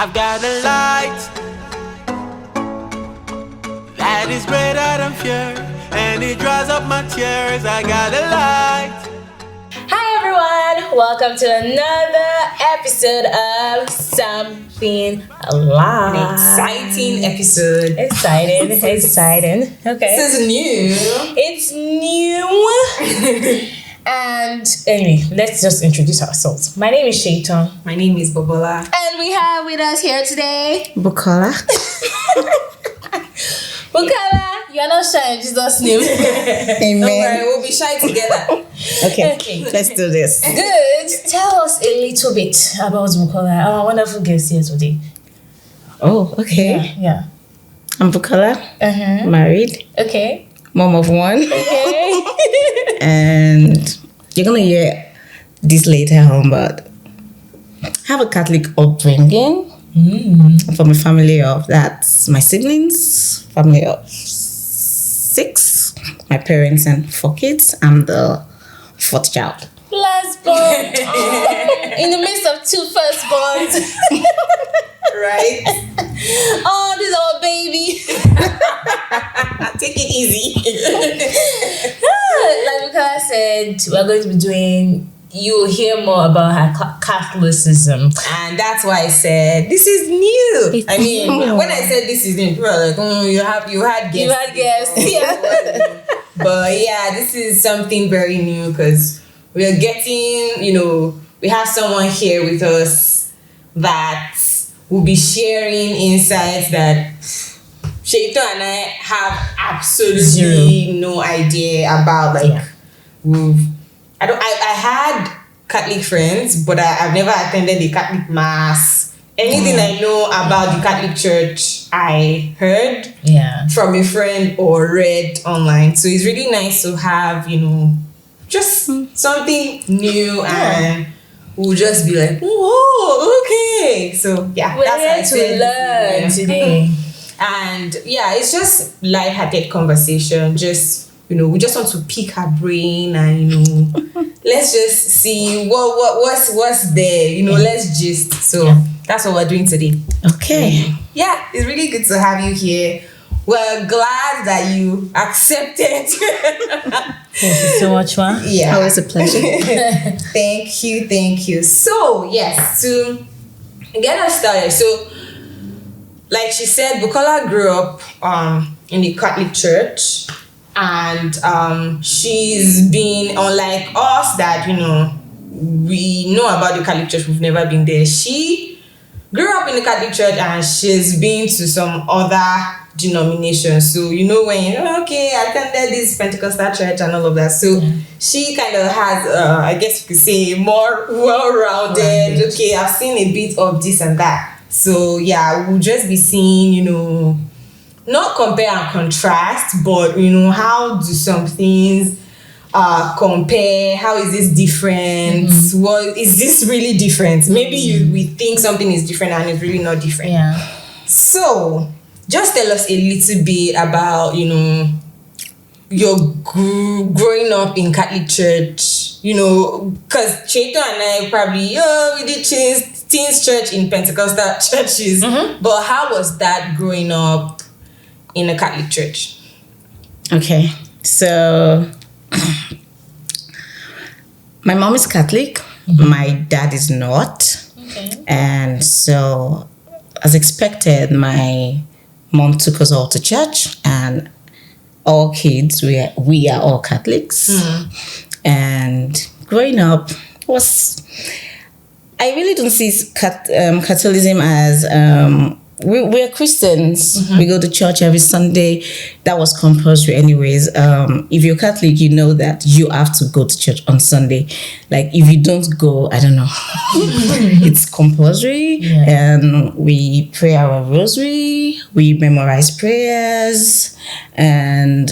I've got a light that is greater than fear, and it dries up my tears. I got a light. Hi everyone, welcome to another episode of Something Alive. An exciting episode. Exciting. Okay. This is new. It's new. And anyway, let's just introduce ourselves. My name is Shaitan. My name is Bukola. And we have with us here today Bukola. Bukola, you are not shy in Jesus' name. Amen. Alright, we'll be shy together. Okay, let's do this. Good. Tell us a little bit about Bukola, our wonderful guest here today. Oh, okay. Yeah. I'm Bukola, married, Okay. mom of one, Okay. and you're gonna hear this later on, but I have a Catholic upbringing from a family of, that's my siblings, family of 6, my parents and 4 kids. I'm the 4th child. Last born. In the midst of 2 firstborns. Right? Oh, this is our baby. Take it easy. Like Bukola said, we're going to be doing, you'll hear more about her Catholicism. And that's why I said this is new. It's I mean, new. when I said this is new, people are like, you had guests. You had guests. Yeah. But yeah, this is something very new because we are getting, we have someone here with us that will be sharing insights that Shaitan and I have absolutely no idea about. Like, I had Catholic friends, but I've never attended the Catholic mass. Anything I know about the Catholic Church, I heard from a friend or read online. So it's really nice to have, just something new, and we'll just be like, whoa, okay. So yeah, We're that's here to learn today. And yeah, it's just light-hearted conversation. Just, we just want to pick her brain and, let's just see what's there. Let's gist. So that's what we're doing today. Okay. Yeah, it's really good to have you here. We're glad that you accepted. Thank you so much, ma. Yeah. Always a pleasure. Thank you. So, yes, to get us started. So, like she said, Bukola grew up in the Catholic Church, and she's been, unlike us that, we know about the Catholic Church, we've never been there. She grew up in the Catholic Church and she's been to some other denominations. So, when okay, I attended this Pentecostal church and all of that. So, she kind of has, I guess you could say, more well-rounded. Okay, I've seen a bit of this and that. So, yeah, we'll just be seeing, not compare and contrast, but, how do some things compare? How is this different? What is this really different? Maybe we think something is different and it's really not different. Yeah. So, just tell us a little bit about, your growing up in Catholic Church, because Shaitan and I probably, we did teens church in Pentecostal churches, but how was that growing up in a Catholic church? Okay, so my mom is Catholic, my dad is not. Okay. And so, as expected, my mom took us all to church, and all kids, we are all Catholics. And growing up I really don't see Catholicism as we're Christians. We go to church every Sunday. That was compulsory anyways. If you're Catholic, you know that you have to go to church on Sunday. Like, if you don't go, I don't know. It's compulsory. And we pray our rosary. We memorize prayers. And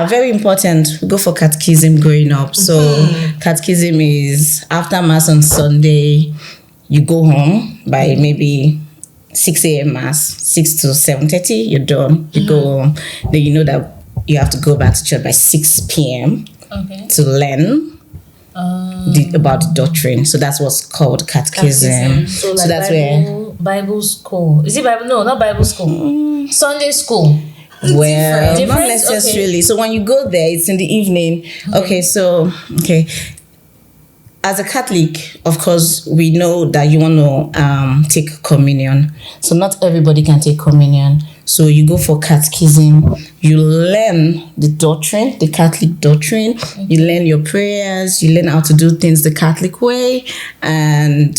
very important. We go for catechism growing up. So catechism is after mass on Sunday. You go home by maybe 6 a.m. mass, 6 to 7:30, you're done. You go home. Then you know that you have to go back to church by 6 p.m. Okay. to learn. about the doctrine. So that's what's called catechism. So like that's Bible school. Is it Bible? No, not Bible school. Sunday school. Well, Different? not necessarily. So when you go there, it's in the evening. Okay. As a Catholic, of course, we know that you want to take communion. So not everybody can take communion. So you go for catechism. You learn the doctrine, the Catholic doctrine. You learn your prayers. You learn how to do things the Catholic way. And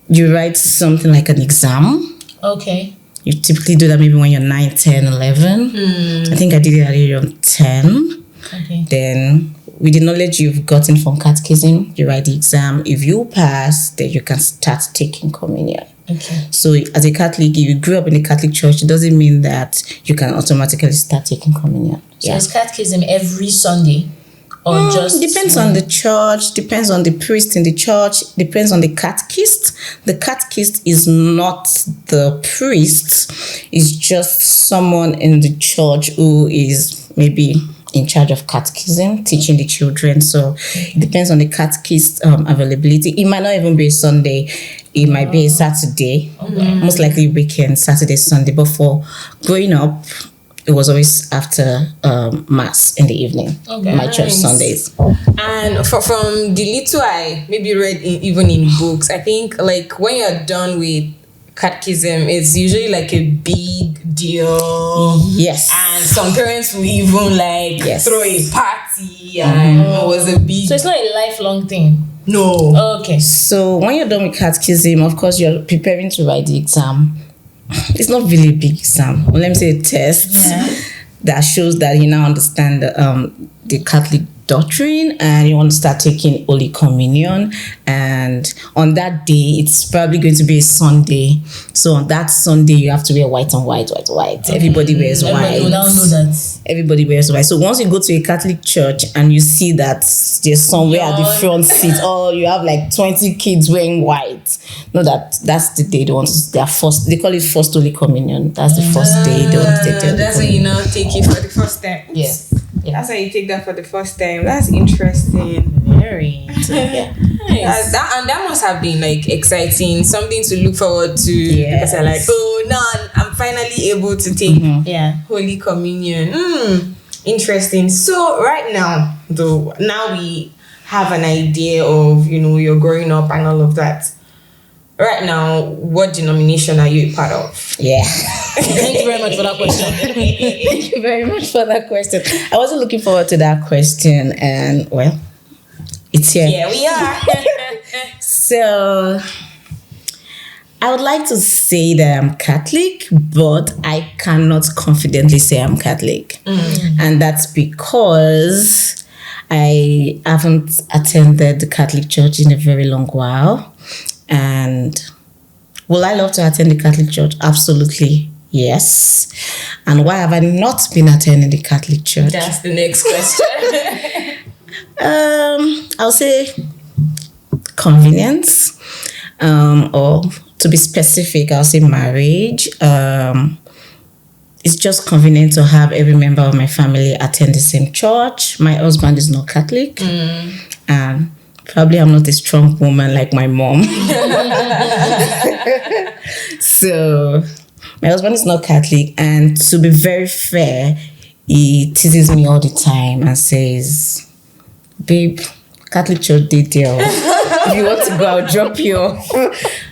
you write something like an exam. Okay. You typically do that maybe when you're 9, 10, 11. I think I did it at the age of 10. Okay. Then with the knowledge you've gotten from catechism, you write the exam. If you pass, then you can start taking communion. Okay. So as a Catholic, if you grew up in a Catholic church, it doesn't mean that you can automatically start taking communion. So it's catechism every Sunday? Or just depends on the church, depends on the priest in the church, depends on the catechist. The catechist is not the priest, it's just someone in the church who is maybe in charge of catechism, teaching the children. So it depends on the catechist availability. It might not even be a Sunday. It might be a Saturday, most likely weekend, Saturday, Sunday. But for growing up, it was always after mass in the evening. My church Sundays. And from the little I maybe read even in books, I think like when you're done with catechism, it's usually like a big deal. Yes. And some parents will even like throw a party and it was a big. So it's not a lifelong thing? No. Okay. So when you're done with catechism, of course, you're preparing to write the exam. It's not really a big exam. Well, let me say a test that shows that you now understand the Catholic doctrine and you want to start taking Holy Communion. And on that day, it's probably going to be a Sunday. So on that Sunday, you have to wear white and white. Everybody wears white. Everybody will now know that. Everybody wears white. So once you go to a Catholic church and you see that there's somewhere at the front seat, or you have like 20 kids wearing white, know that that's the day they want to, they call it first Holy Communion. That's the first day they want to take their That's when you now take it for the first time. Yes. Yeah. That's how you take that for the first time. That's interesting. Very. Nice. That must have been like exciting, something to look forward to. Yes. Because I'm like, now I'm finally able to take Holy Communion. Interesting. So right now, though, now we have an idea of, you're growing up and all of that. Right now, what denomination are you a part of? Yeah. Thank you very much for that question. Thank you very much for that question. I wasn't looking forward to that question, and well, it's here. Yeah, we are. So, I would like to say that I'm Catholic, but I cannot confidently say I'm Catholic. And that's because I haven't attended the Catholic Church in a very long while. And will I love to attend the Catholic Church? Absolutely, yes. And why have I not been attending the Catholic Church? That's the next question. I'll say convenience, or to be specific, I'll say marriage. It's just convenient to have every member of my family attend the same church. My husband is not Catholic, and probably I'm not a strong woman like my mom. So my husband is not Catholic, and to be very fair, he teases me all the time and says, babe, Catholic church detail. If you want to go, I'll drop you off.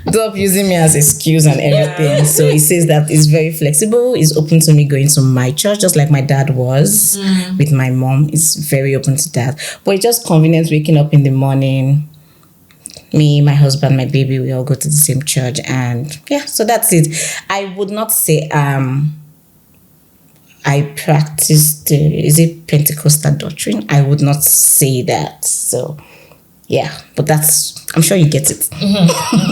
Stop using me as excuse and everything. Yeah. So he says that he's very flexible. He's open to me going to my church, just like my dad was with my mom. He's very open to that. But it's just convenient waking up in the morning. Me, my husband, my baby, we all go to the same church. And yeah, so that's it. I would not say I practice is it Pentecostal doctrine? I would not say that. So yeah, but I'm sure you get it.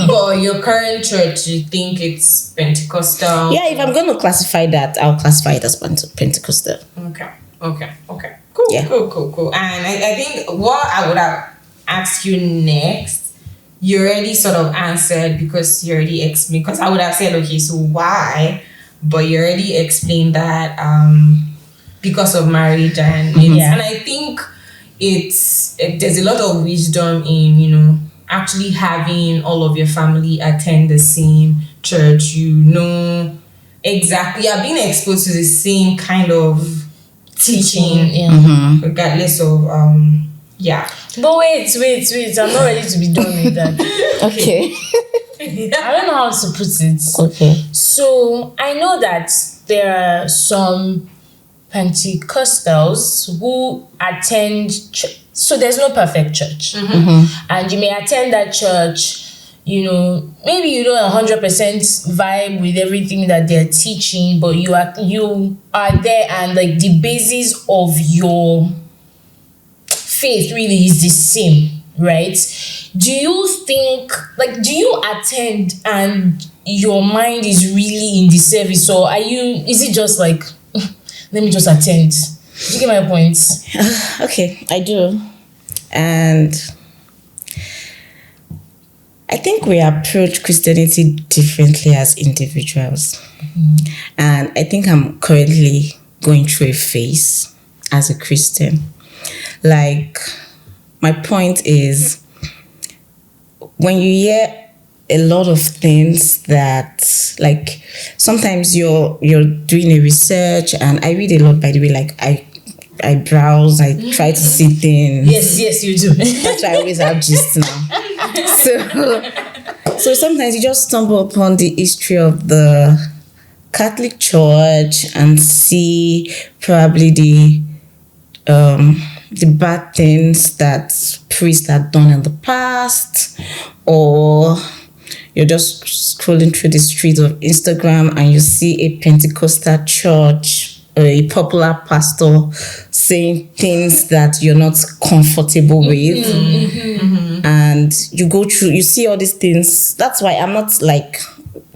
But your current church, you think it's Pentecostal? Yeah, if I'm going to classify that, I'll classify it as Pentecostal. Okay. Cool, yeah. Cool. And I think what I would have asked you next, you already sort of answered because you already explained. Because I would have said, okay, so why? But you already explained that because of marriage and and I think there's a lot of wisdom in, you know, actually having all of your family attend the same church. You know exactly, you're being exposed to the same kind of teaching, regardless of But wait, I'm not ready to be done with that. Okay. I don't know how to put it. Okay. So I know that there are some Pentecostals who attend church. So there's no perfect church. And you may attend that church, you know, maybe you don't 100% vibe with everything that they're teaching, but you are there, and like the basis of your faith really is the same, right? Do you think, like, do you attend and your mind is really in the service, or is it just like, let me just attend? Do you get my point? Okay, I do. And I think we approach Christianity differently as individuals. And I think I'm currently going through a phase as a Christian. Like, my point is, when you hear a lot of things that, like, sometimes you're doing a research, and I read a lot, by the way, like I browse, I try to see things. Yes, you do. That's why I always have gist now. So sometimes you just stumble upon the history of the Catholic Church and see probably the bad things that priests have done in the past, or you're just scrolling through the streets of Instagram and you see a Pentecostal church, a popular pastor saying things that you're not comfortable with, and you see all these things. That's why I'm not like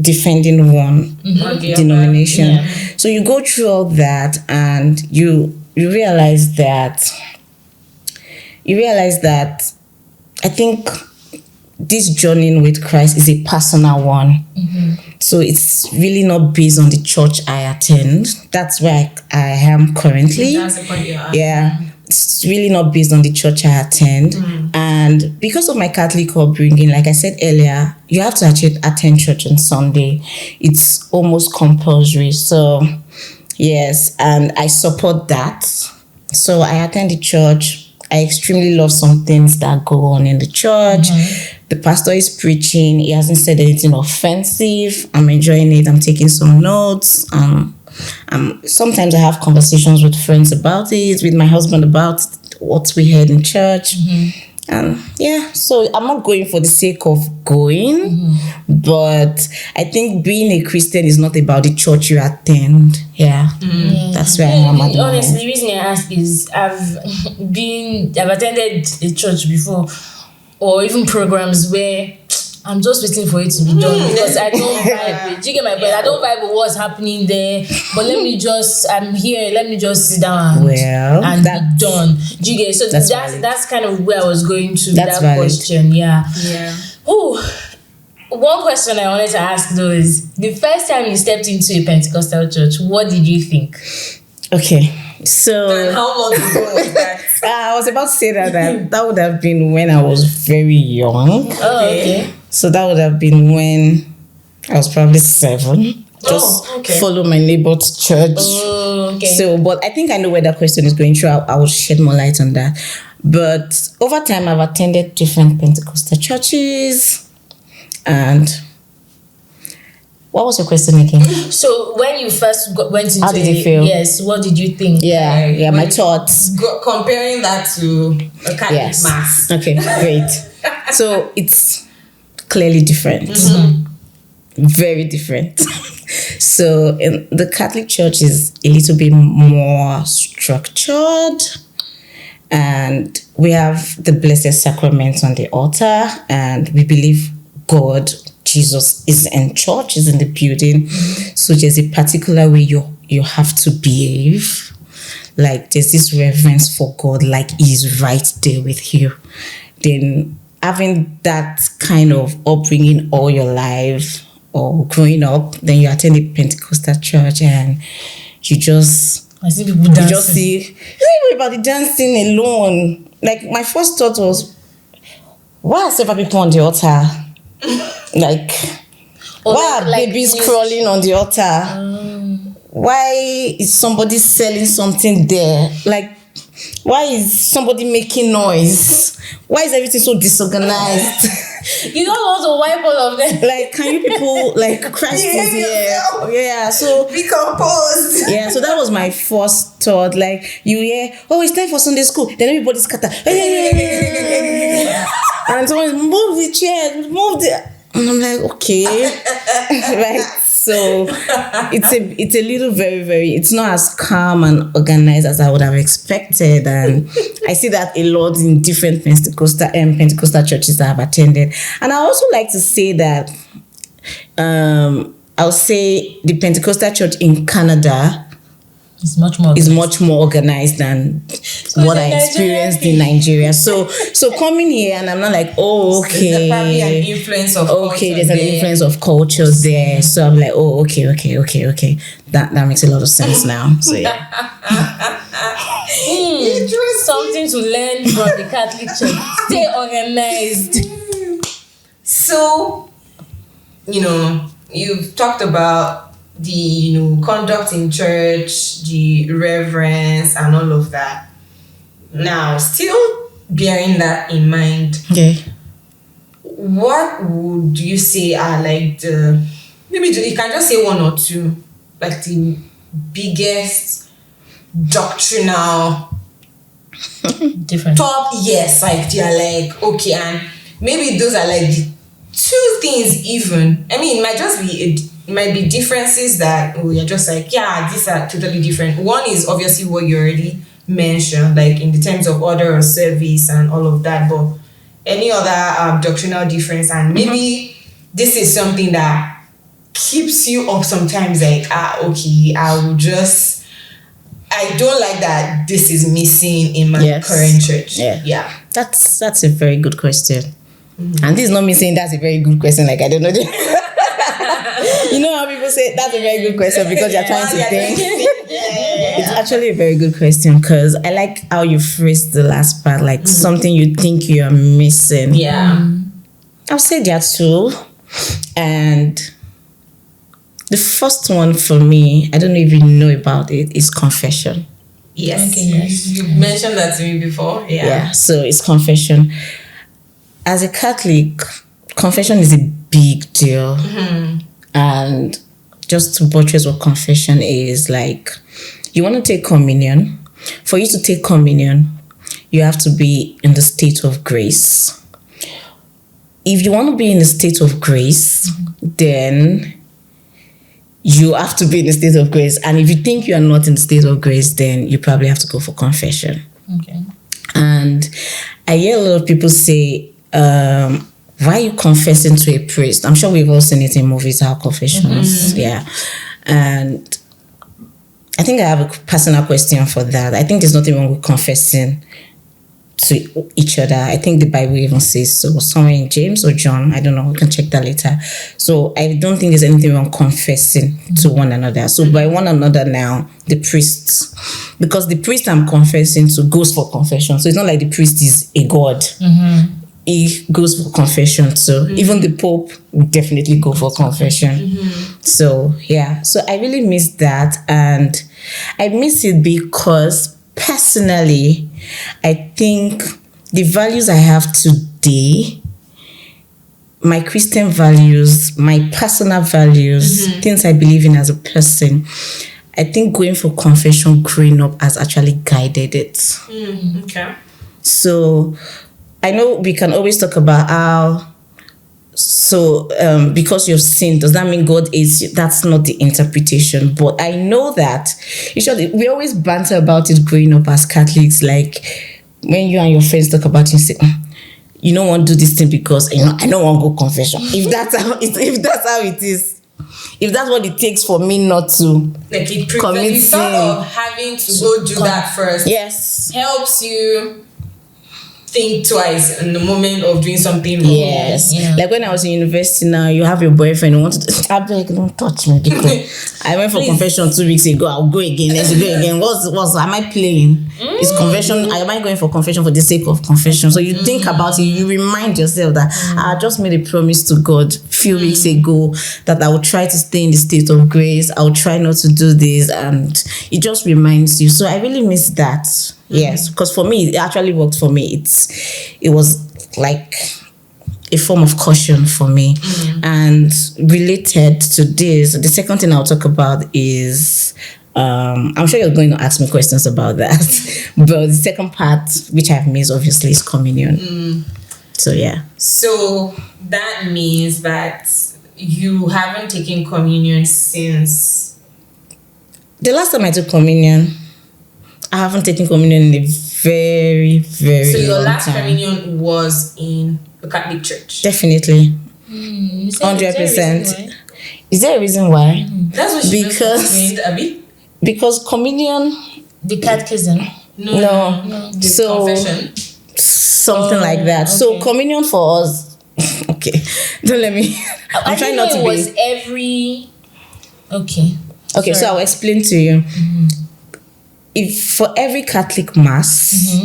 defending one denomination. So you go through all that, and you realize that I think this journey with Christ is a personal one. So it's really not based on the church I attend. That's where I am currently. That's the point you're at. Yeah. It's really not based on the church I attend. And because of my Catholic upbringing, like I said earlier, you have to actually attend church on Sunday. It's almost compulsory. So, yes, and I support that. So I attend the church. I extremely love some things that go on in the church. The pastor is preaching. He hasn't said anything offensive. I'm enjoying it. I'm taking some notes. Sometimes I have conversations with friends about it, with my husband about what we heard in church. And so I'm not going for the sake of going, but I think being a Christian is not about the church you attend. That's where I am at the Honestly, moment. the reason I ask is I've attended a church before, or even programs where I'm just waiting for it to be done because I don't vibe. Do you get my point? I don't vibe with what's happening there. But I'm here. Let me just sit down and be done. Do you get? So that's kind of where I was going to that question. Yeah. Ooh. One question I wanted to ask though is, the first time you stepped into a Pentecostal church, what did you think? Okay, so How long ago was that? I was about to say that would have been when I was very young. Oh, okay. So that would have been when I was probably 7. Just follow my neighbor's church. Oh, okay. So, but I think I know where that question is going through. I will shed more light on that. But over time, I've attended different Pentecostal churches. And what was your question again? So when you first went into how did it feel? Yes, what did you think? My thoughts. Comparing that to a Catholic mass. Okay, great. So it's clearly different. Very different. So in the Catholic Church is a little bit more structured, and we have the Blessed Sacrament on the altar, and we believe God, Jesus, is in church, is in the building. So there's a particular way you have to behave. Like there's this reverence for God, like He's right there with you. Then having that kind of upbringing all your life or growing up, then you attend a Pentecostal church and you just I see people You dancing. just see, it's not even about the dancing alone. Like, my first thought was, why are several people on the altar? Like, why are babies crawling on the altar? Why is somebody selling something there? Like, why is somebody making noise? Why is everything so disorganized? You don't want to wipe all of them. Like, can you people, like, Christ is here? Yeah, so Be composed. yeah, so that was my first thought. Like, you hear, oh, it's time for Sunday school. Then everybody scatter. And someone move the chair, move the. And I'm like, okay, right. So it's a little it's not as calm and organized as I would have expected, and I see that a lot in different Pentecostal churches that I've attended. And I also like to say that I'll say the Pentecostal church in Canada It's much more organized than what I experienced in Nigeria. So coming here, and I'm not like, oh, okay. There's probably an influence of culture there's an influence of culture there. So I'm like, oh, okay. That makes a lot of sense now. So yeah. Something to learn from the Catholic Church. Stay organized. So, you've talked about the conduct in church, the reverence, and all of that. Now, still bearing that in mind, Okay. what would you say are like maybe you can just say one or two, like the biggest doctrinal Different. top, yes, like they're like, okay, and maybe those are like the two things even. I mean, it might be differences that you're just like, yeah, these are totally different. One is obviously what you already mentioned, like in the terms of order of service and all of that, but any other doctrinal difference, and maybe this is something that keeps you up sometimes, like, okay, I don't like that this is missing in my current church. Yeah. That's a very good question. And this is not me saying that's a very good question, like I don't know. You know how people say that's a very good question because you're trying to think. It's actually a very good question because I like how you phrased the last part, like something you think you are missing. Yeah. I'll say there are two. And the first one for me, I don't know if you know about it, is confession. Yes. Okay, yes. You mentioned that to me before. Yeah, so it's confession. As a Catholic, confession is a big deal. And just to buttress what confession is, like, you want to take communion. For you to take communion, you have to be in the state of grace. If you want to be in the state of grace, then you have to be in the state of grace. And if you think you are not in the state of grace, then you probably have to go for confession. Okay. And I hear a lot of people say, why are you confessing to a priest? I'm sure we've all seen it in movies, how confessions, yeah. And I think I have a personal question for that. I think there's nothing wrong with confessing to each other. I think the Bible even says so, somewhere in James or John, I don't know, we can check that later. So I don't think there's anything wrong confessing to one another. So by one another now, the priests, because the priest I'm confessing to goes for confession. So it's not like the priest is a god. He goes for confession. So even the Pope would definitely go for confession. So yeah, so I really miss that. And I miss it because personally, I think the values I have today, my Christian values, my personal values, things I believe in as a person, I think going for confession growing up has actually guided it. Okay. So I know we can always talk about how, because you've sinned, does that mean God hates you? That's not the interpretation. But I know that we always banter about it growing up as Catholics. Like when you and your friends talk about it, you say, you don't want to do this thing because I don't want to go confession. If that's how it is, if that's what it takes for me not to Like it commit the thought sin. of having to go do that first. Yes. Helps you think twice in the moment of doing something wrong. Yes. Yeah. Like when I was in university now, you have your boyfriend, you want to I beg, don't touch me because I went for confession 2 weeks ago. I'll go again. Let's go again. What's am I playing? Is confession, am I going for confession for the sake of confession? So you think about it, you remind yourself that I just made a promise to God a few weeks ago that I will try to stay in the state of grace. I will try not to do this, and it just reminds you. So I really miss that. Yes, because for me, it actually worked for me. It was like a form of caution for me. And related to this, the second thing I'll talk about is, I'm sure you're going to ask me questions about that, but the second part, which I've missed obviously, is communion. So yeah. So that means that you haven't taken communion since The last time I took communion, I haven't taken communion in a very, very So your long last time. communion was in a Catholic church. Definitely. You said- 100%. is there a reason why? Is there a reason why? That's what she Because- just explained, Abby. Because communion, The catechism. no. The So confession. something like that. So okay. communion for us, okay. Don't let me. I'm I trying didn't not know to it was be. every. Okay. Okay, so Sorry. I'll explain to you. If for every Catholic mass,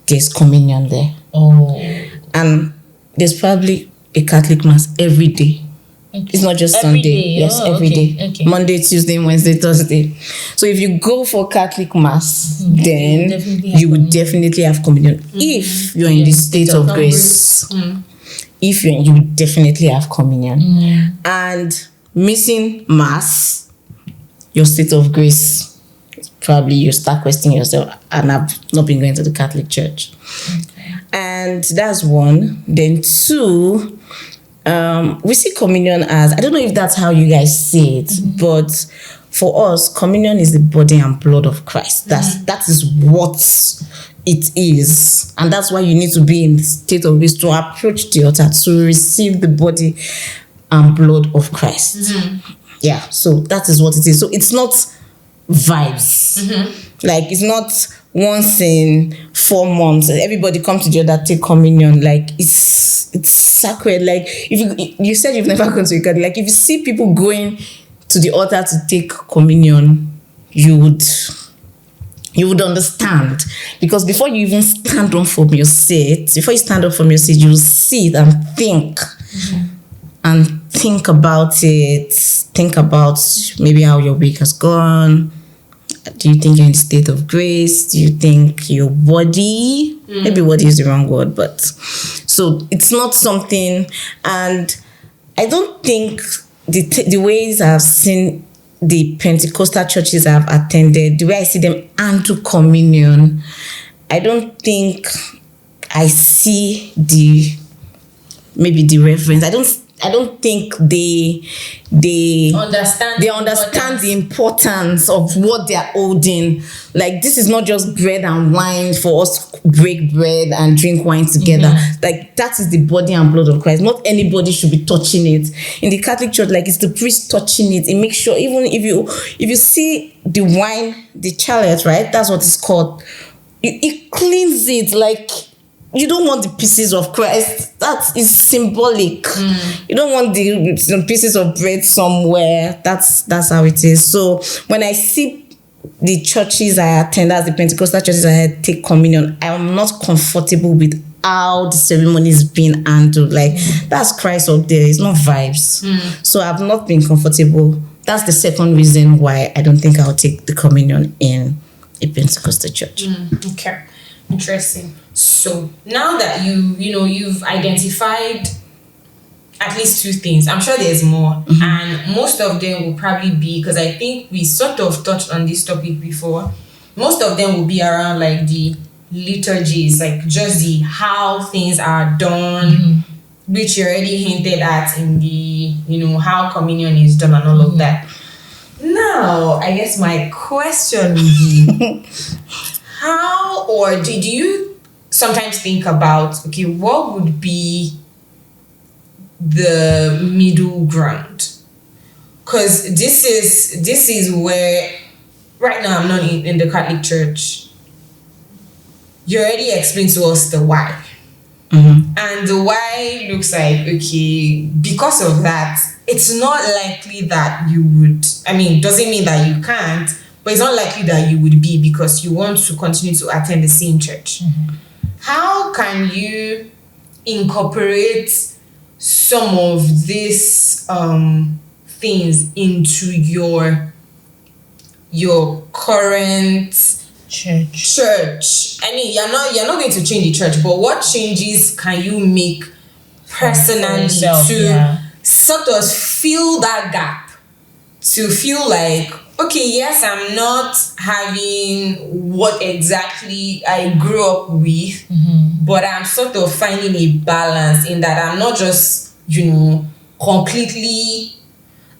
there's communion there, Oh. and there's probably a Catholic mass every day. Okay. It's not just Every Sunday. day. Yes, Oh, every okay, day. okay. Monday, Tuesday, Wednesday, Thursday. So if you go for Catholic mass, then definitely have you would definitely have communion. If you're in the state of grace, if you would definitely have communion. And missing mass, your state of grace, probably you start questioning yourself, and I've not been going to the Catholic Church. And that's one. Then two, we see communion as, I don't know if that's how you guys see it, but for us, communion is the body and blood of Christ. That is what it is. And that's why you need to be in the state of grace to approach the altar to receive the body and blood of Christ. Yeah, so that is what it is. So it's not vibes. Like, it's not once in 4 months everybody come to the altar, take communion. Like, it's sacred. Like, if you said you've never gone to a Catholic, like, if you see people going to the altar to take communion, you would understand. Because before you even stand up from your seat, you will sit and think. And think about it. Think about maybe how your week has gone. Do you think you're in the state of grace? Do you think your body? Maybe body is the wrong word, but so it's not something. And I don't think the ways I've seen the Pentecostal churches I've attended, the way I see them handle communion, I don't think I see the reverence. I don't think they Understand. understand the importance of what they are holding. Like, this is not just bread and wine for us to break bread and drink wine together. Like, that is the body and blood of Christ. Not anybody should be touching it. In the Catholic Church, like, it's the priest touching it. It makes sure, even if you see the wine, the chalice, right? That's what it's called. It cleans it. Like, you don't want the pieces of Christ. That is symbolic. You don't want the pieces of bread somewhere. That's how it is. So when I see the churches I attend, as the Pentecostal churches I take communion, I'm not comfortable with how the ceremony is being handled. Like, that's Christ up there. It's not vibes. So I've not been comfortable. That's the second reason why I don't think I'll take the communion in a Pentecostal church. Okay, interesting. So now that you've identified at least 2 things, I'm sure there's more, and most of them will probably be, because I think we sort of touched on this topic before, most of them will be around like the liturgies, like just the how things are done, which you already hinted at in the how communion is done and all of that. Now I guess my question would be, how, or did you sometimes think about, okay, what would be the middle ground? Because this is where right now I'm not in the Catholic Church. you already explained to us the why. And the why looks like, okay, because of that, it's not likely that you would, doesn't mean that you can't, but it's not likely that you would be because you want to continue to attend the same church. How can you incorporate some of these things into your current church? You're not going to change the church, but what changes can you make personally to sort of fill that gap, to feel like, okay, yes, I'm not having what exactly I grew up with, but I'm sort of finding a balance in that I'm not just, completely.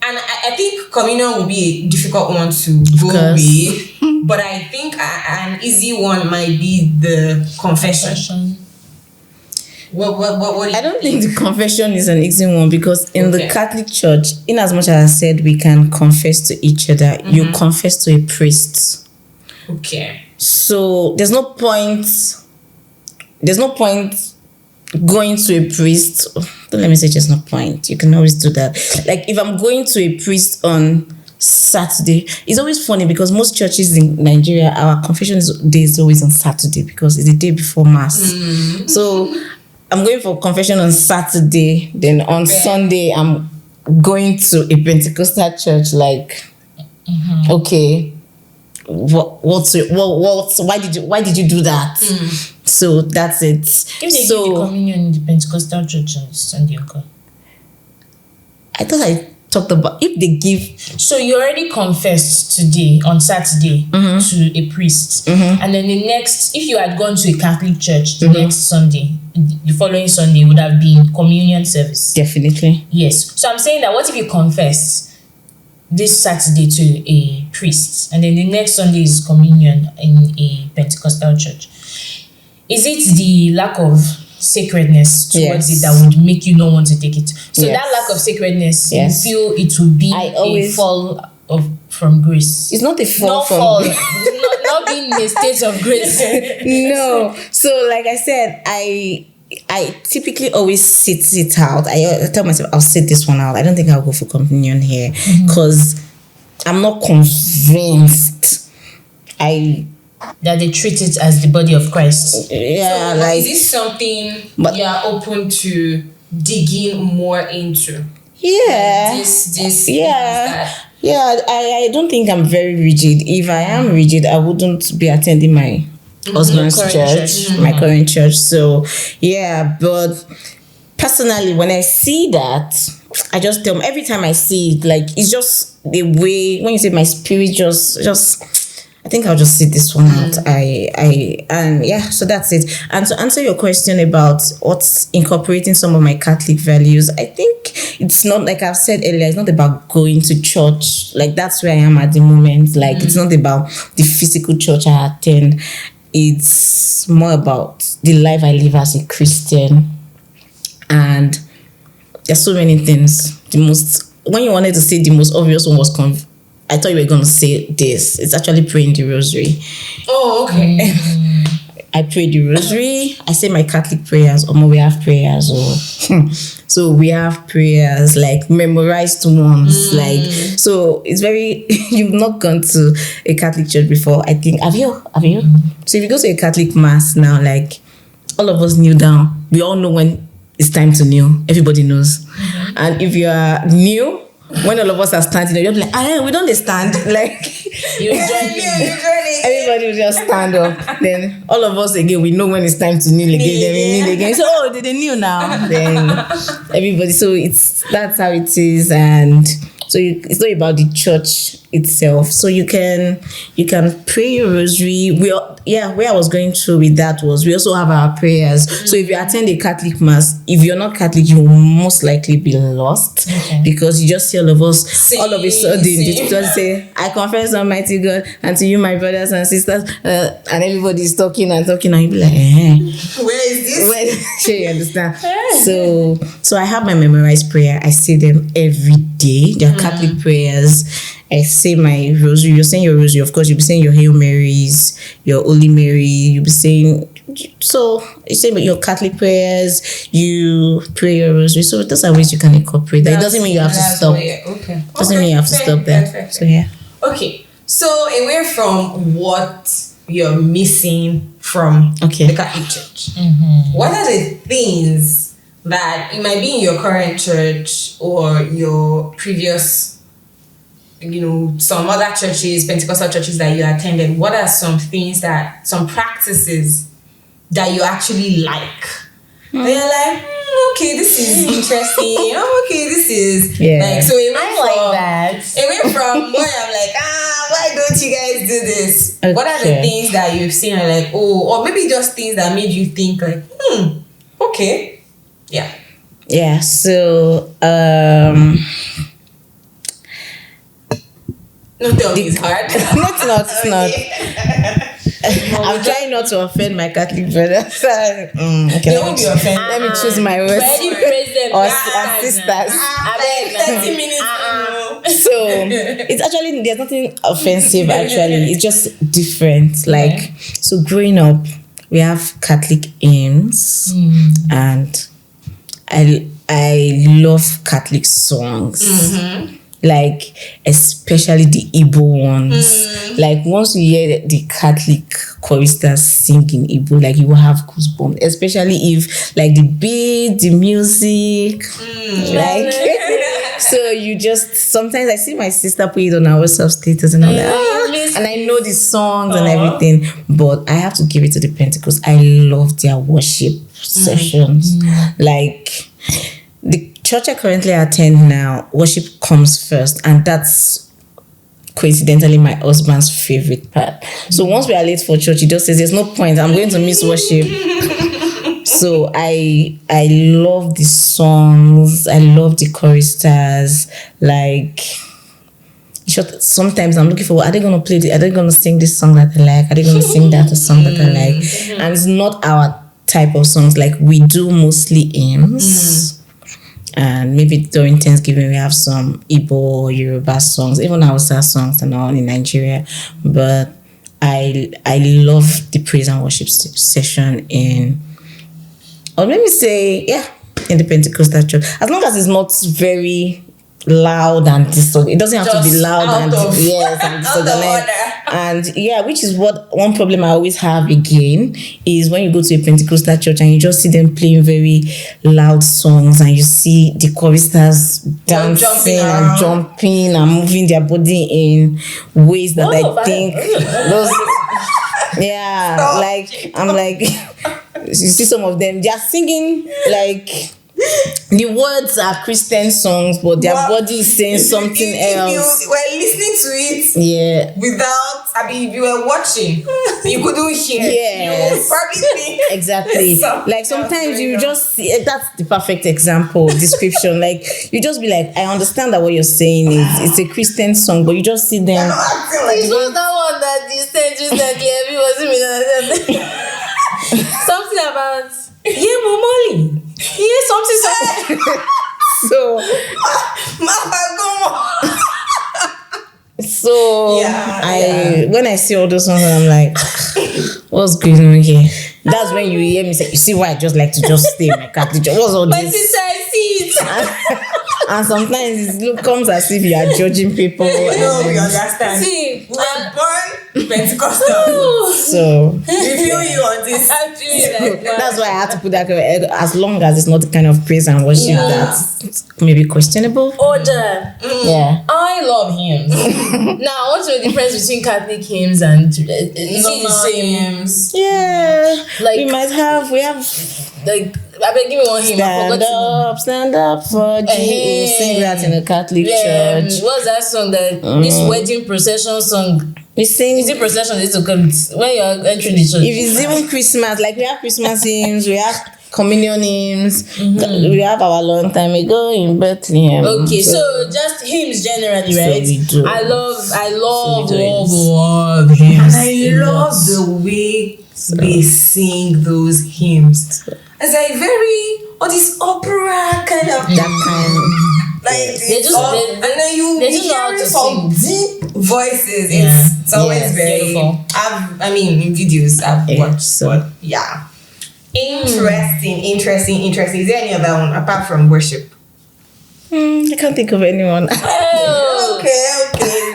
And I think communion will be a difficult one to go with, but I think an easy one might be the confession. What do you I don't think the confession is an easy one because in the Catholic Church, in as much as I said we can confess to each other, you confess to a priest. Okay. So there's no point going to a priest. Don't let me say there's no point. You can always do that. Like if I'm going to a priest on Saturday, it's always funny because most churches in Nigeria, our confession day is always on Saturday because it's the day before Mass. So I'm going for confession on Saturday, then on Sunday I'm going to a Pentecostal church. Like, okay, why did you do that? So that's it. If they give the communion in the Pentecostal church on Sunday, okay. I thought I talked about if they give. So you already confessed today on Saturday to a priest, and then the next, if you had gone to a Catholic church, the next Sunday, the following Sunday would have been communion service. Definitely. Yes. So I'm saying that what if you confess this Saturday to a priest, and then the next Sunday is communion in a Pentecostal church? Is it the lack of sacredness towards it that would make you not want to take it? So that lack of sacredness, you feel it would be a fall from grace. It's not a fall not being in a state of grace. No. So like I said, I typically always sit it out. I tell myself I'll sit this one out. I don't think I'll go for communion here because I'm not convinced that they treat it as the body of Christ. Yeah, so, like is this something you are open to digging more into? Yeah. This Yeah, I don't think I'm very rigid. If I am rigid, I wouldn't be attending my husband's church, my current church. So yeah, but personally, when I see that, I just tell them every time I see it, like it's just the way when you say my spirit just I think I'll just sit this one out. So that's it. And to answer your question about what's incorporating some of my Catholic values, I think it's not, like I've said earlier, it's not about going to church. Like that's where I am at the moment. Like it's not about the physical church I attend. It's more about the life I live as a Christian. And there's so many things. When you wanted to say the most obvious one was I thought you were going to say this. It's actually praying the rosary. Oh, okay. I pray the rosary. I say my Catholic prayers. We have prayers. So we have prayers, like memorized ones. Like, so it's very, you've not gone to a Catholic church before, I think. Have you? So if you go to a Catholic mass now, like all of us kneel down. We all know when it's time to kneel. Everybody knows. And if you are new, when all of us are standing, you're like, we don't stand. Like, you join me. Everybody will just stand up. Then all of us again, we know when it's time to kneel again. Then we kneel again. So they kneel now. Then everybody. So that's how it is, and so it's not about the church itself. So you can pray your rosary. Where I was going through with that was we also have our prayers. So if you attend a Catholic mass, if you're not Catholic, you will most likely be lost because you just see all of us all of a sudden the just say, I confess Almighty God and to you, my brothers and sisters, and everybody's talking and you be like, where is this? Sure, you understand. So I have my memorized prayer. I say them every day. They're Catholic prayers. I say my rosary. You're saying your rosary, of course. You'll be saying your Hail Marys, your Holy Mary. You'll be saying So you say your Catholic prayers, you pray your rosary. So those are ways you can incorporate that. It doesn't mean you have to stop. Okay. Doesn't mean you have to stop there. Fair. So yeah. Okay. So away from what you're missing from the Catholic Church, what are the things that it might be in your current church or your previous, some other churches, Pentecostal churches that you attended? What are some practices that you actually like? And you're like, okay, this is interesting. Okay, this is like, so away from where I'm like, why don't you guys do this? Okay. What are the things that you've seen and like, or maybe just things that made you think like, okay. Yeah, so don't tell me it's hard. It's not. I'm trying not to offend my Catholic brothers. They won't be offended. Let me choose my words. Or sisters. 30 minutes. So it's actually, there's nothing offensive actually. It's just different. Like, so growing up, we have Catholic hymns, and I love Catholic songs. Like, especially the Igbo ones. Like, once you hear the Catholic choristers sing in Igbo, like, you will have goosebumps. Especially if, like, the beat, the music, like, so you just, sometimes I see my sister put it on our WhatsApp status and I'm like, and I know the songs and everything, but I have to give it to the Pentecost. I love their worship sessions. Like, the church I currently attend now, worship comes first, and that's coincidentally my husband's favorite part. So once we are late for church, he just says, there's no point, I'm going to miss worship. So I love the songs, I love the choristers. Like, sometimes I'm looking for, are they going to sing this song that I like? Are they going to sing that song that I like? And it's not our type of songs. Like, we do mostly hymns. And maybe during Thanksgiving we have some Igbo, Yoruba songs, even Hausa songs and all in Nigeria. But I love the praise and worship session in the Pentecostal church. As long as it's not very loud and it doesn't have to be loud and disorganized. And which is what one problem I always have again is when you go to a Pentecostal church and you just see them playing very loud songs and you see the choristers dancing and jumping and moving their body in ways that I think those like I'm like you see some of them, they are singing like the words are Christian songs, but their body is saying something else. You were listening to it without, if you were watching, you couldn't hear. You would probably think. Exactly. Like sometimes you just see, that's the perfect description. Like, you just be like, I understand that what you're saying is it's a Christian song, but you just see them. It was that one that you said recently, something about momoli. Something. When I see all those songs, I'm like, what's going on here? That's when you hear me say, you see why I just like to just stay in my Catholic church. What's all this? My sister, I see it. And sometimes it comes as if you are judging people. No, we understand. See, we're born Pentecostal. So we feel you on this. That's why I have to put that, as long as it's not the kind of praise and worship that's maybe questionable. Order. I love hymns. Now, what's the difference between Catholic hymns and normal hymns? Yeah. Like, we have like, give me one hymn. Stand up for Jesus. We'll sing that in a Catholic church. What's that song that this wedding procession song? We sing. Is it procession? It's when you're entering the church. If it's even Christmas, like we have Christmas hymns, we have communion hymns, we have our long time ago in Bethlehem. Okay, so just hymns generally, right? So we do. I love hymns. And I love the way they sing those hymns. It's like all this opera kind of Like They it's do- all, they- and then you they be do know how hearing to some deep voices. Yeah. It's always Yes. very. Beautiful. In videos I've Yeah, watched. so- But yeah, interesting. Is there any other one apart from worship? I can't think of anyone. Oh, Okay.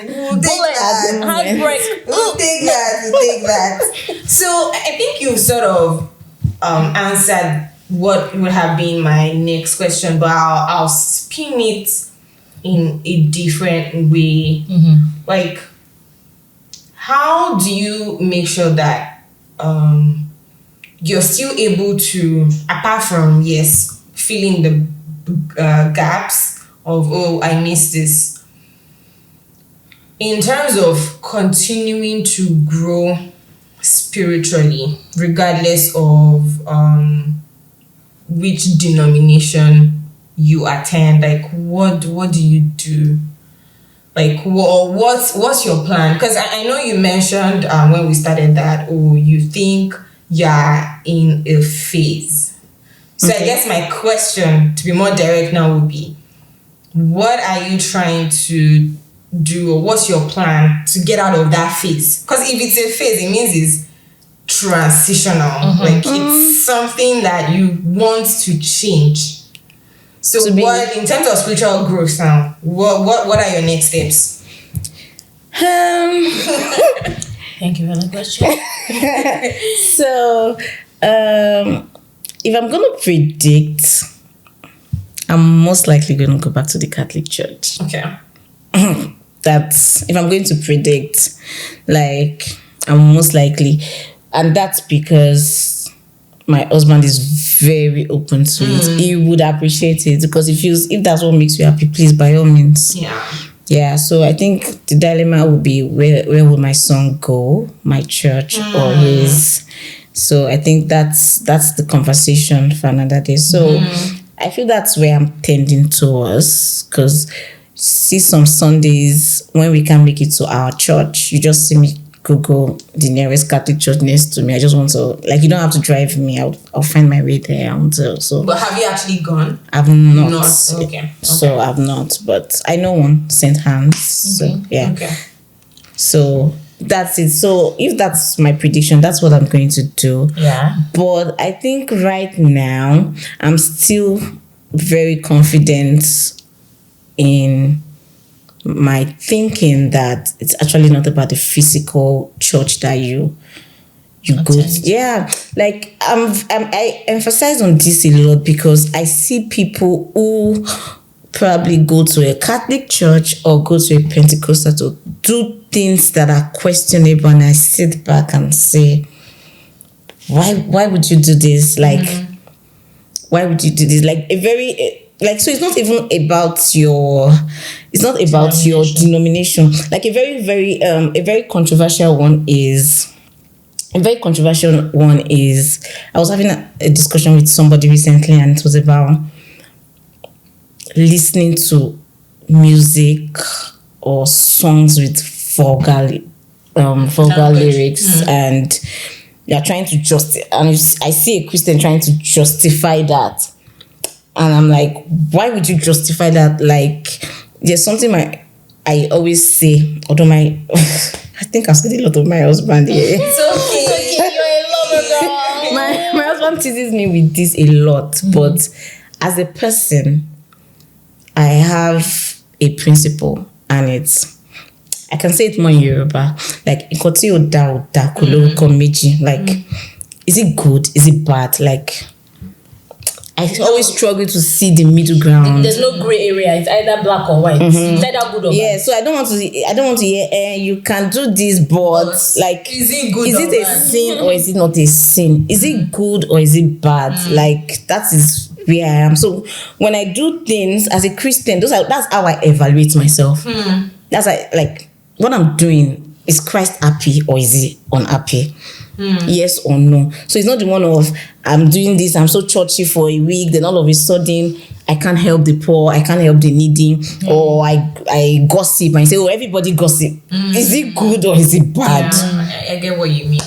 We'll take bullet, that. heartbreak. We'll take that. So I think you've sort of answered what would have been my next question, but I'll spin it in a different way. Like, how do you make sure that you're still able to, apart from filling the gaps of I missed this, in terms of continuing to grow spiritually, regardless of which denomination you attend? Like, what do you do? Like, what's your plan? Because I know you mentioned when we started that, you think you're in a phase. So I guess my question, to be more direct now, would be, what are you trying to do, or what's your plan to get out of that phase? Because if it's a phase, it means it's transitional. Like, it's something that you want to change. So what, in terms of spiritual growth now, what are your next steps? Thank you for the question. So, if I'm going to predict, I'm most likely going to go back to the Catholic Church. Okay. That's, if I'm going to predict, like, I'm most likely, and that's because my husband is very open to it. He would appreciate it, because if that's what makes you happy, please, by all means. Yeah, so I think the dilemma would be, where will my son go, my church or his? So I think that's the conversation for another day. So I feel that's where I'm tending towards, because see, some Sundays when we can't make it to our church, you just see me Google the nearest Catholic church next to me. I just want to, like, you don't have to drive me. I'll find my way there. So, But have you actually gone? I've not. Okay. So I've not, but I know one, St. Hans. So yeah. Okay. So that's it. So if that's my prediction, that's what I'm going to do. Yeah. But I think right now I'm still very confident in my thinking that it's actually not about the physical church that you go to. Yeah, like I emphasize on this a lot, because I see people who probably go to a Catholic church or go to a Pentecostal to do things that are questionable, and I sit back and say, why would you do this? Like, why would you do this? Like, a very like, so it's not even about your denomination. Like, a very controversial one is, I was having a discussion with somebody recently, and it was about listening to music or songs with vulgar lyrics, and you're trying to I see a Christian trying to justify that. And I'm like, why would you justify that? Like, there's something I always say, although I think I've said a lot of my husband here. It's okay. You're a lover, girl. My husband teases me with this a lot, but as a person, I have a principle, and I can say it more in Yoruba, like, like, is it good? Is it bad? Like, I always struggle to see the middle ground. There's no gray area. It's either black or white. It's either good or bad. Yeah, so I don't want to hear, you can do this, but like, is it good? Is or it a bad? sin or is it not a sin? Is it good or is it bad? Like, that is where I am. So when I do things as a Christian, that's how I evaluate myself. That's like, what I'm doing, is Christ happy or is he unhappy? Yes or no? So it's not the one of, I'm doing this, I'm so churchy for a week, then all of a sudden I can't help the poor, I can't help the needy, or I gossip and say, oh, everybody gossip. Is it good or is it bad? Yeah, I get what you mean.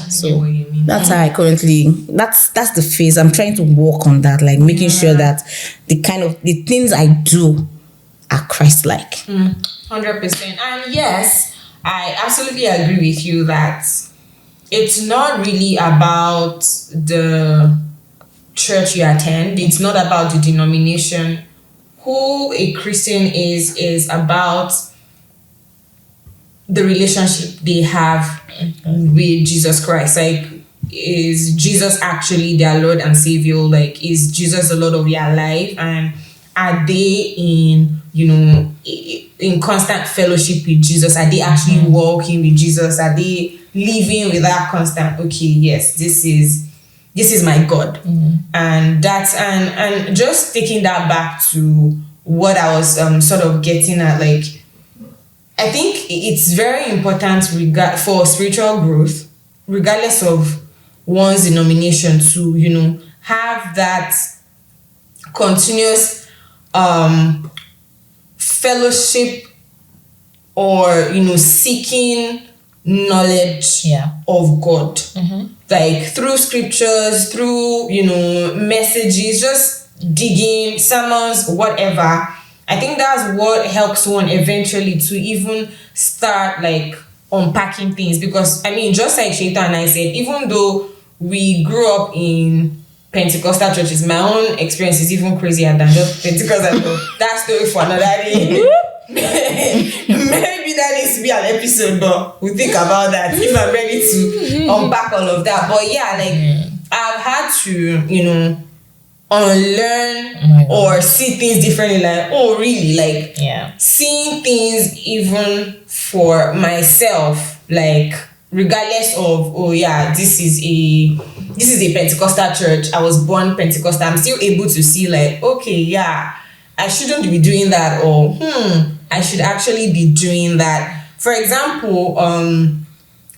That's how I currently, that's the phase. I'm trying to work on that, like making sure that the things I do are Christ-like. 100%. And yes, I absolutely agree with you that it's not really about the church you attend. It's not about the denomination. Who a Christian is about the relationship they have with Jesus Christ. Like, is Jesus actually their Lord and Savior? Like, is Jesus the Lord of their life? And are they in constant fellowship with Jesus? Are they actually walking with Jesus? Are they living with that constant, okay, yes, this is my God? And that's and just taking that back to what I was sort of getting at, like, I think it's very important for spiritual growth, regardless of one's denomination, to have that continuous fellowship or seeking knowledge of God, like through scriptures, through messages, just digging sermons, whatever. I think that's what helps one eventually to even start like unpacking things, because I mean, just like Shaita and I said, even though we grew up in Pentecostal churches, my own experience is even crazier than just Pentecostal. That story for another day. Maybe that needs to be an episode, but we'll think about that if I'm ready to unpack all of that. But yeah, like I've had to, unlearn or see things differently. Like, oh really? Like seeing things even for myself, like regardless of, oh yeah, this is a Pentecostal church. I was born Pentecostal. I'm still able to see like, okay, yeah, I shouldn't be doing that, or I should actually be doing that. For example,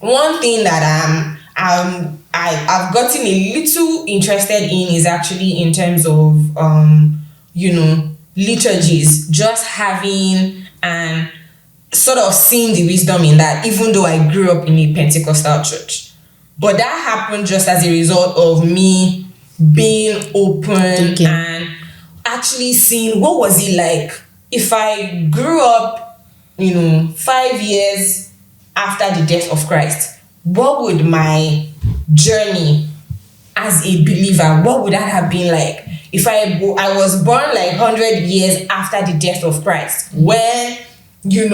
one thing that I've gotten a little interested in is actually in terms of liturgies, just having and sort of seeing the wisdom in that, even though I grew up in a Pentecostal church. But that happened just as a result of me being open and actually seeing what was it like if I grew up 5 years after the death of Christ. What would my journey as a believer, what would that have been like if I was born like 100 years after the death of Christ, when you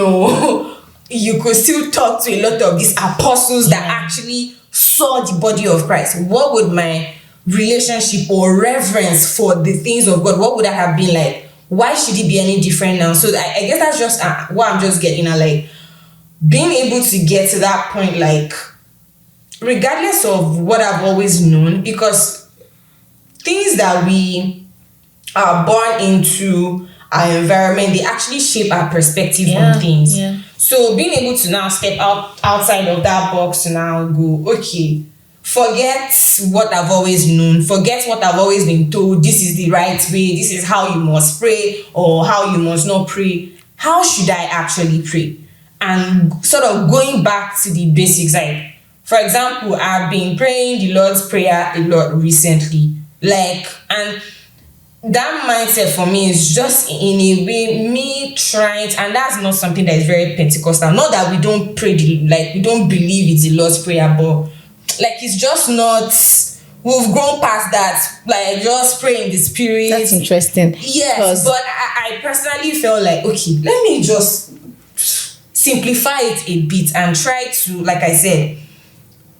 could still talk to a lot of these apostles that actually saw the body of Christ? What would my relationship or reverence for the things of God, what would that have been like? Why should it be any different now? So I guess that's just what I'm just getting at, like being able to get to that point, like regardless of what I've always known, because things that we are born into our environment, they actually shape our perspective on things. So being able to now step outside of that box to now go, okay, forget what I've always known, forget what I've always been told, this is the right way, this is how you must pray or how you must not pray. How should I actually pray? And sort of going back to the basics, like, for example, I've been praying the Lord's Prayer a lot recently. Like, and that mindset for me is just in a way me trying to, and that's not something that is very Pentecostal. Not that we don't pray, we don't believe it's the Lord's Prayer, but like it's just not, we've grown past that, like just pray in the Spirit. That's interesting. Yes, but I personally felt like, okay, let me just simplify it a bit and try to, like I said,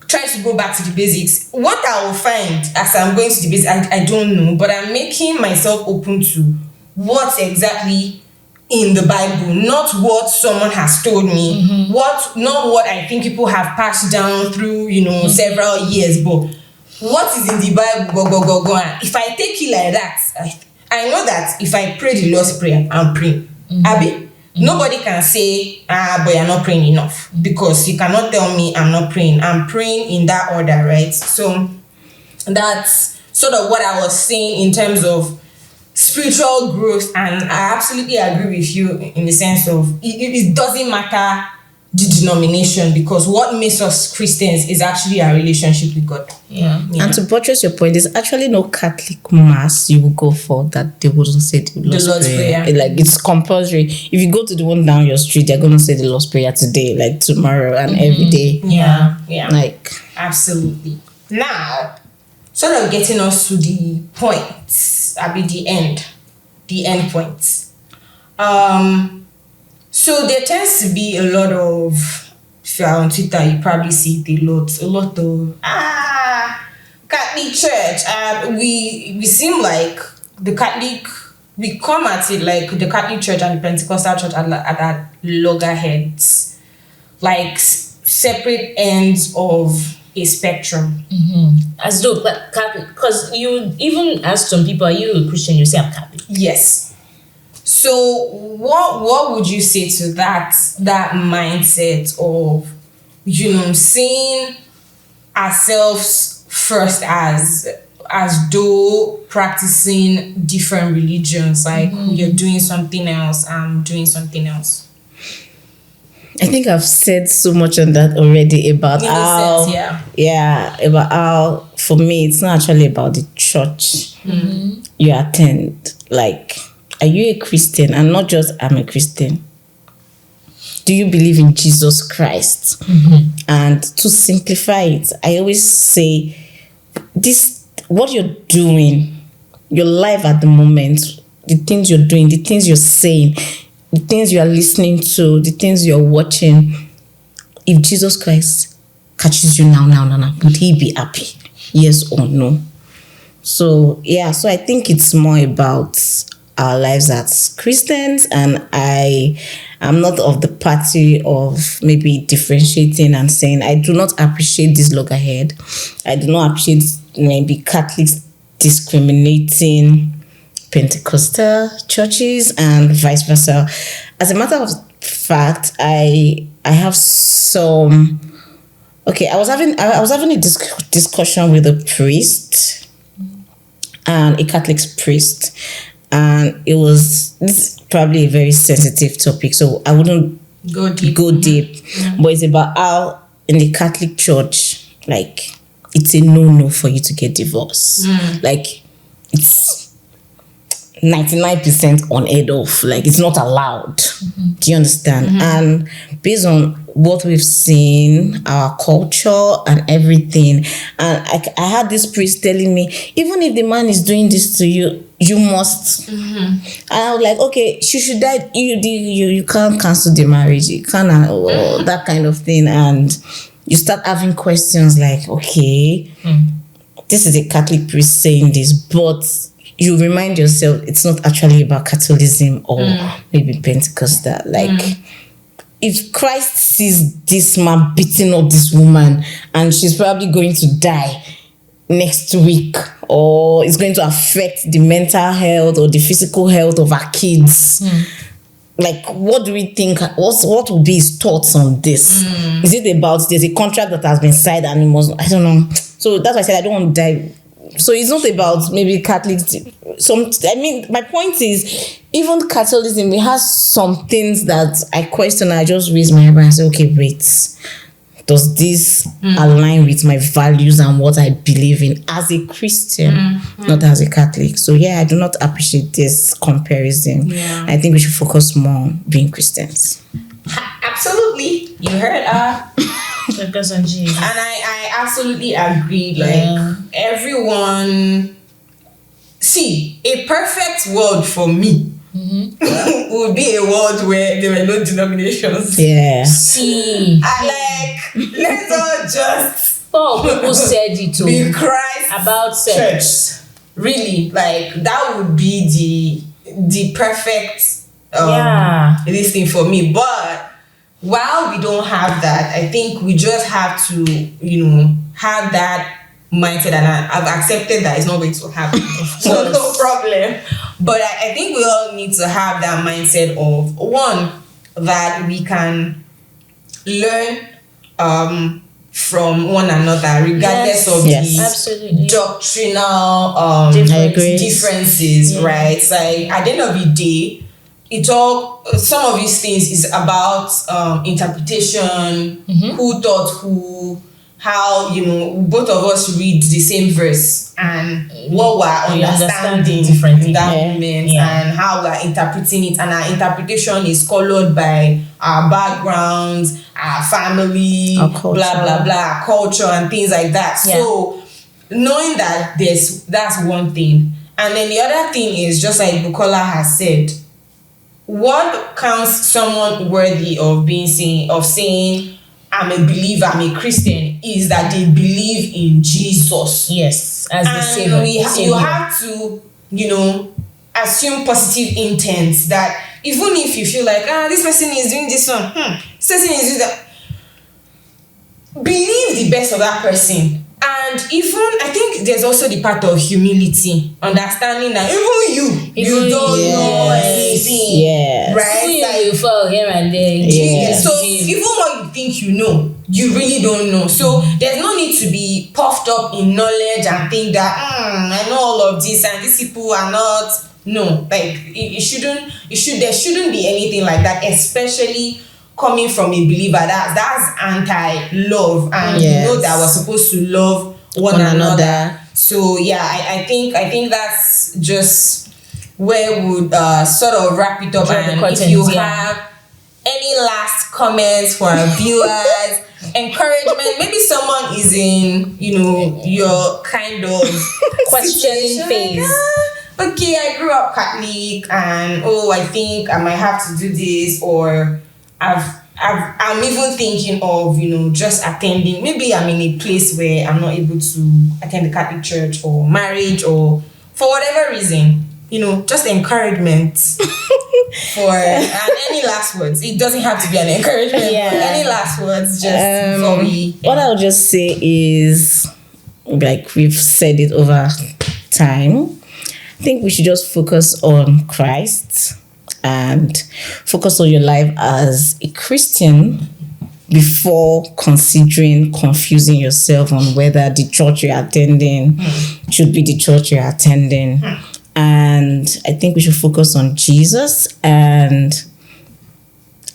try to go back to the basics. What I will find as I'm going to the basics, I don't know, but I'm making myself open to what's exactly in the Bible, not what someone has told me, not what I think people have passed down through, several years, but what is in the Bible, go. And if I take it like that, I know that if I pray the Lord's Prayer, I'm praying. Abi? Nobody can say, but you're not praying enough, because you cannot tell me I'm not praying. I'm praying in that order, right? So that's sort of what I was saying in terms of spiritual growth. And I absolutely agree with you in the sense of it doesn't matter the denomination, because what makes us Christians is actually our relationship with God. Yeah. And to buttress your point, there's actually no Catholic mass you will go for that they wouldn't say the Lord's Prayer. Like, it's compulsory. If you go to the one down your street, they're gonna say the Lord's Prayer today, like tomorrow, and every day. Yeah, yeah. Like, absolutely. Now, sort of getting us to the points, the end points. So there tends to be a lot of, if you're on Twitter, you probably see it a lot of Catholic Church. We seem like the Catholic, we come at it like the Catholic Church and the Pentecostal Church are at loggerheads, like separate ends of a spectrum. As though Catholic, because you even ask some people, are you a Christian? You say, I'm Catholic. Yes. So what would you say to that mindset of, seeing ourselves first as though practicing different religions, like you're doing something else, I'm doing something else? I think I've said so much on that already about how, about how, for me, it's not actually about the church you attend. Like, are you a Christian? And not just, I'm a Christian. Do you believe in Jesus Christ? And to simplify it, I always say, what you're doing, your life at the moment, the things you're doing, the things you're saying, the things you are listening to, the things you're watching, if Jesus Christ catches you now, would he be happy? Yes or no? So I think it's more about our lives as Christians, and I am not of the party of maybe differentiating and saying I do not appreciate this loggerhead. I do not appreciate maybe Catholics discriminating Pentecostal churches and vice versa. As a matter of fact, I have some. Okay, I was having a discussion with a priest, and a Catholic priest, and this is probably a very sensitive topic, so I wouldn't go deep. But it's about how in the Catholic Church, like, it's a no for you to get divorced. Like, it's 99% unheard of. Like, it's not allowed. Do you understand? And based on what we've seen, our culture and everything, and I had this priest telling me, even if the man is doing this to you, you must. And I was like, okay, she should die. You can't cancel the marriage. You can't, that kind of thing. And you start having questions like, okay, this is a Catholic priest saying this, but you remind yourself it's not actually about Catholicism or maybe Pentecostal. Like, if Christ sees this man beating up this woman and she's probably going to die next week, or it's going to affect the mental health or the physical health of our kids, like, what do we think? What will be his thoughts on this? Is it about there's a contract that has been signed and it must, I don't know. So that's why I said I don't want to die. So it's not about maybe Catholics. My point is, even Catholicism, it has some things that I question. I just raise my eyebrow and say, okay, wait, does this align with my values and what I believe in as a Christian, not as a Catholic? So I do not appreciate this comparison. I think we should focus more on being Christians. Absolutely. You heard Focus on Jesus. And I absolutely agree. Like, everyone, see, a perfect world for me would be a world where there were no denominations. See, Let's all just people said it too. Be Christ about sex. Church. Really, like, that would be the perfect this thing for me. But while we don't have that, I think we just have to, have that mindset, and I've accepted that it's not going to happen. So no problem. But I think we all need to have that mindset of, one, that we can learn from one another, regardless of the doctrinal differences, right? It's like, at the end of the day, some of these things is about interpretation, who taught who, how, both of us read the same verse and what we're understanding differently in that moment and how we're interpreting it, and our interpretation is colored by our backgrounds, our family, our culture. blah blah blah, our culture and things like that. So knowing that that's one thing. And then the other thing is, just like Bukola has said, what counts someone worthy of saying I'm a believer, I'm a Christian, is that they believe in Jesus. Yes, as the Savior. You have to, assume positive intent, that even if you feel like, this person is doing this one, this person is doing that, believe the best of that person. And even, I think there's also the part of humility, understanding that even you don't know anything, right? You fall here and there. So even what you think you know, you really don't know. So there's no need to be puffed up in knowledge and think that I know all of this and these people are not. No, like there shouldn't be anything like that, especially coming from a believer. That's anti-love, and you know that we're supposed to love one another. So I think that's just where we would sort of wrap it up. And if you have any last comments for our viewers, encouragement, maybe someone is in your kind of questioning phase. Okay, I grew up Catholic, and I think I might have to do this, or I'm even thinking of just attending. Maybe I'm in a place where I'm not able to attend the Catholic Church, or marriage, or for whatever reason. Just encouragement for and any last words. It doesn't have to be an encouragement. But any last words, just before we. What I'll just say is, like we've said it over time, I think we should just focus on Christ and focus on your life as a Christian before considering confusing yourself on whether the church you're attending should be the church you're attending. And I think we should focus on Jesus, and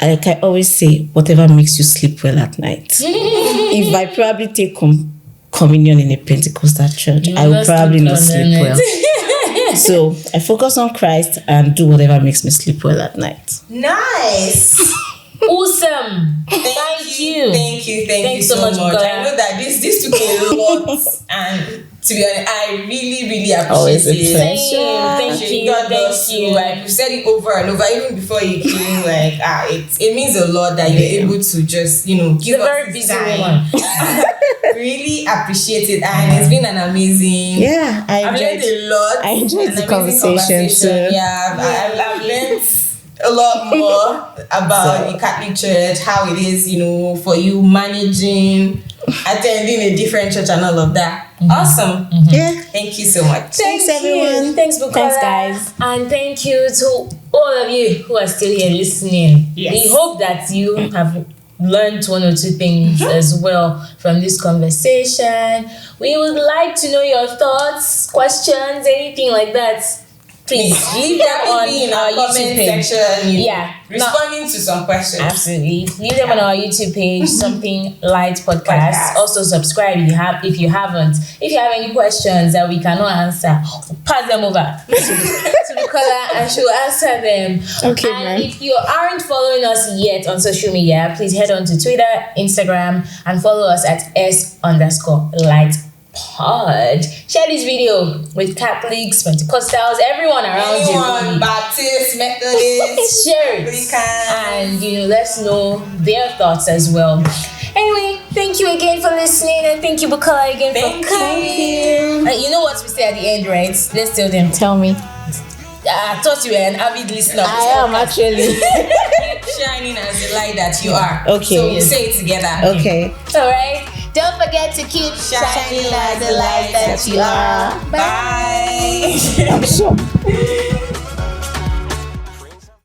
like I always say, whatever makes you sleep well at night. If I probably take communion in a Pentecostal church, I will probably not sleep well. So I focus on Christ and do whatever makes me sleep well at night. Nice. Awesome. Thank you. Thank you so much. I know that this took a lot, and to be honest, I really appreciate it. Thank you. Like you said it over and over, even before you came. Like it means a lot that you're able to just give us very busy time. Really appreciate it, and it's been an amazing. I've learned a lot. I enjoyed the conversation too. I've learned a lot more about the Catholic Church, how it is, for you managing, attending a different church and all of that. Awesome. Thank you so much. Thanks everyone. Thanks Bukola. Thanks guys. And thank you to all of you who are still here listening. Yes. We hope that you have learned one or two things as well from this conversation. We would like to know your thoughts, questions, anything like that. Please leave them on in our comment YouTube page. section. Responding to some questions. Absolutely. Leave them on our YouTube page, Something Light Podcast. Also subscribe if you haven't. If you have any questions that we cannot answer, pass them over to Bukola and she'll answer them. Okay, and if you aren't following us yet on social media, please head on to Twitter, Instagram, and follow us at S_Light Pod. Share this video with Catholics, Pentecostals, everyone around you. Baptist, Methodist, share it, and let's know their thoughts as well. Anyway, thank you again for listening, and thank you Bukola again for coming. You know what we say at the end, right? Let's tell them. Tell me. I thought you were an avid listener. I am actually. Shining as the light that you are. Okay. So we'll say it together. Okay. All right. Don't forget to keep shining like the light that you are. Bye. I'm sure.